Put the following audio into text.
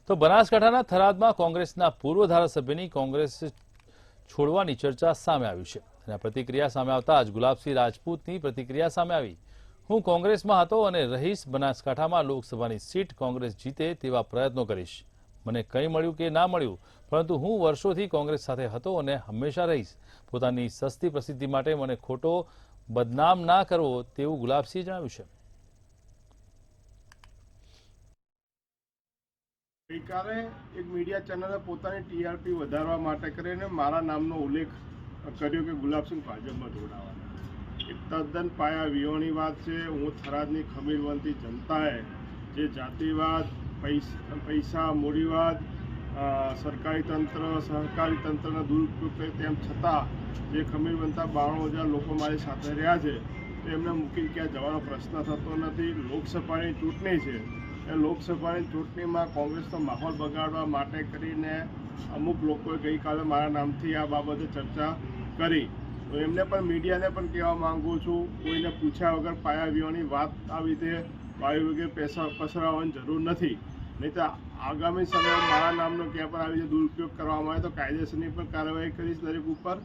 તો બનાસકાંઠાના થરાદમાં કોંગ્રેસના પૂર્વ ધારાસભ્યની કોંગ્રેસ છોડવાની ચર્ચા સામે આવી છે અને પ્રતિક્રિયા સામે આવતા જ ગુલાબસિંહ રાજપૂતની પ્રતિક્રિયા સામે આવી। હું કોંગ્રેસમાં હતો અને રહીશ। બનાસકાંઠામાં લોકસભાની સીટ કોંગ્રેસ જીતે તેવા પ્રયત્નો કરીશ। મને કંઈ મળ્યું કે ના મળ્યું, પરંતુ હું વર્ષોથી કોંગ્રેસ સાથે હતો અને હંમેશા રહીશ। પોતાની સસ્તી પ્રસિદ્ધિ માટે મને ખોટો બદનામ ના કરવો તેવું ગુલાબસિંહે જણાવ્યું છે। ગઈકાલે એક મીડિયા ચેનલે પોતાની ટીઆરપી વધારવા માટે કરીને મારા નામનો ઉલ્લેખ કર્યો કે ગુલાબસિંહ ભાજપમાં જોડાવાના। એક તદ્દન પાયા વિહોણી વાત છે। હું થરાદની ખમીરવંતી જનતાએ જે જાતિવાદ, પૈસા, મૂડીવાદ, સરકારી તંત્ર, સહકારી તંત્રના દુરુપયોગ તેમ છતાં જે ખમીરવંતા 92,000 લોકો મારી સાથે રહ્યા છે એમને મૂકીને ક્યાં જવાનો પ્રશ્ન થતો નથી। લોકસભાની ચૂંટણી છે, એ લોકસભાની ચૂંટણીમાં કોંગ્રેસનો માહોલ બગાડવા માટે કરીને અમુક લોકોએ ગઈકાલે મારા નામથી આ બાબતે ચર્ચા કરી। તો એમને પણ, મીડિયાને પણ કહેવા માગું છું, કોઈને પૂછ્યા વગર પાયા વિહોણી વાત આવી રીતે વાયુ વગેરે પૈસા પસરાવવાની જરૂર નથી। નહીં તો આગામી સમયમાં મારા નામનો ક્યાં પણ આવી રીતે દુરુપયોગ કરવામાં આવે તો કાયદેસરની પણ કાર્યવાહી કરીશ દરેક ઉપર।